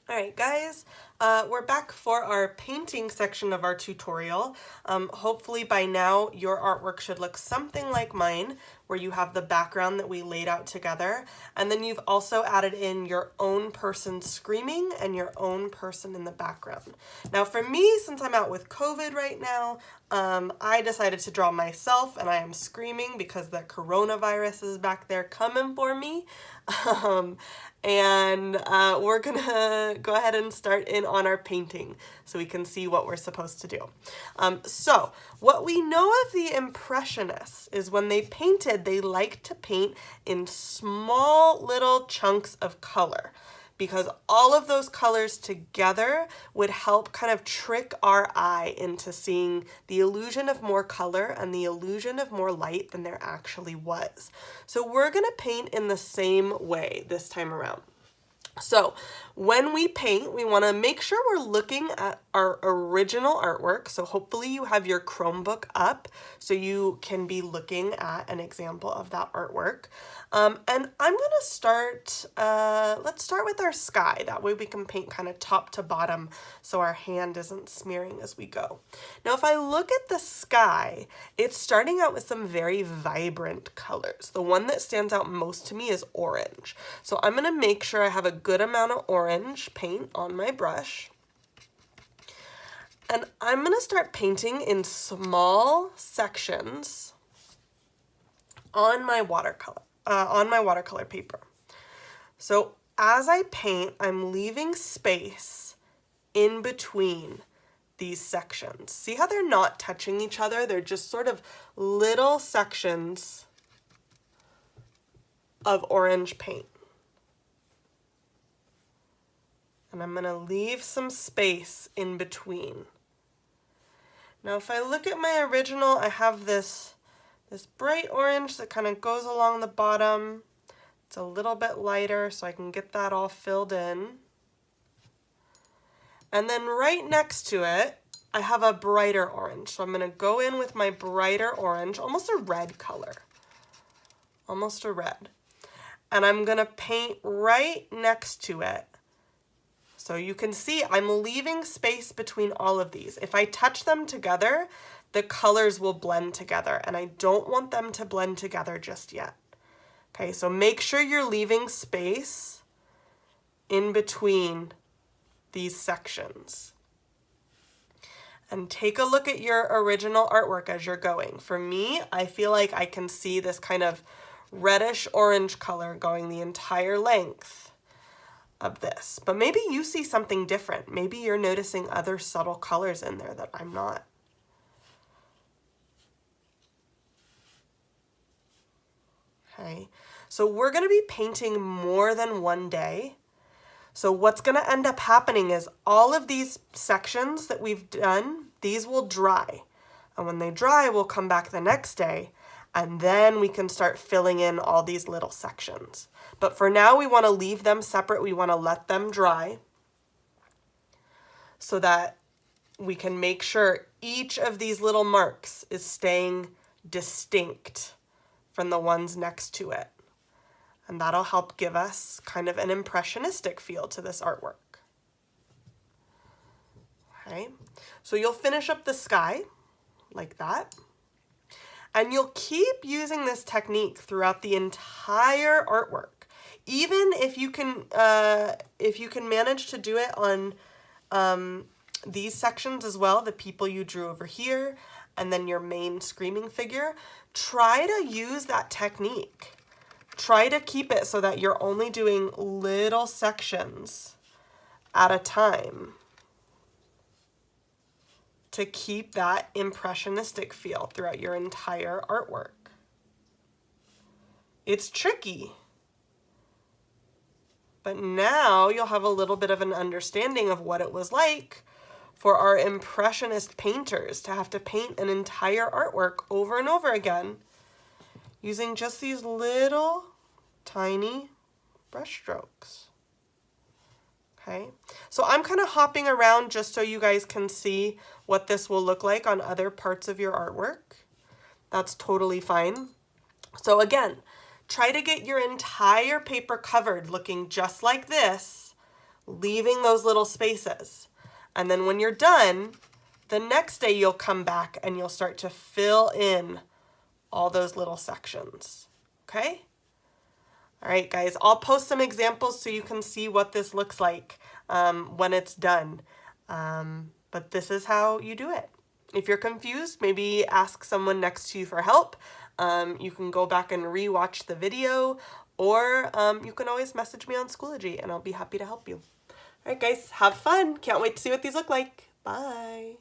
All right, guys, we're back for our painting section of our tutorial. Hopefully by now your artwork should look something like mine, where you have the background that we laid out together, and then you've also added in your own person screaming and your own person in the background. Now for me, since I'm out with COVID right now, I decided to draw myself, and I am screaming because the coronavirus is back there coming for me. We're gonna go ahead and start in on our painting so we can see what we're supposed to do. So what we know of the Impressionists is when they painted, they liked to paint in small little chunks of color, because all of those colors together would help kind of trick our eye into seeing the illusion of more color and the illusion of more light than there actually was. So we're gonna paint in the same way this time around. So when we paint, we want to make sure we're looking at our original artwork. So hopefully you have your Chromebook up so you can be looking at an example of that artwork. And I'm going to start, let's start with our sky. That way we can paint kind of top to bottom so our hand isn't smearing as we go. Now if I look at the sky, it's starting out with some very vibrant colors. The one that stands out most to me is orange. So I'm going to make sure I have a good amount of orange paint on my brush. And I'm going to start painting in small sections on my watercolor paper. So as I paint, I'm leaving space in between these sections. See how they're not touching each other? They're just sort of little sections of orange paint. And I'm going to leave some space in between. Now if I look at my original, I have this bright orange that kind of goes along the bottom. It's a little bit lighter so I can get that all filled in. And then right next to it, I have a brighter orange. So I'm going to go in with my brighter orange, almost a red color. Almost a red. And I'm going to paint right next to it. So you can see I'm leaving space between all of these. If I touch them together, the colors will blend together, and I don't want them to blend together just yet. Okay, so make sure you're leaving space in between these sections. And take a look at your original artwork as you're going. For me, I feel like I can see this kind of reddish orange color going the entire length of this. But maybe you see something different. Maybe you're noticing other subtle colors in there that I'm not. Okay, so we're going to be painting more than one day. So what's going to end up happening is all of these sections that we've done, these will dry. And when they dry, we'll come back the next day, and then we can start filling in all these little sections. But for now, we want to leave them separate. We want to let them dry so that we can make sure each of these little marks is staying distinct from the ones next to it. And that'll help give us kind of an impressionistic feel to this artwork. Okay, so you'll finish up the sky like that. And you'll keep using this technique throughout the entire artwork. Even if you can manage to do it on these sections as well, the people you drew over here, and then your main screaming figure, try to use that technique. Try to keep it so that you're only doing little sections at a time to keep that impressionistic feel throughout your entire artwork. It's tricky, but now you'll have a little bit of an understanding of what it was like for our impressionist painters to have to paint an entire artwork over and over again using just these little tiny brush strokes. Okay, so I'm kind of hopping around just so you guys can see what this will look like on other parts of your artwork. That's totally fine. So again, try to get your entire paper covered looking just like this leaving those little spaces. And then when you're done, the next day you'll come back and you'll start to fill in all those little sections, okay? All right, guys, I'll post some examples so you can see what this looks like when it's done. But this is how you do it. If you're confused, maybe ask someone next to you for help. You can go back and re-watch the video, or you can always message me on Schoology and I'll be happy to help you. All right, guys, have fun. Can't wait to see what these look like. Bye.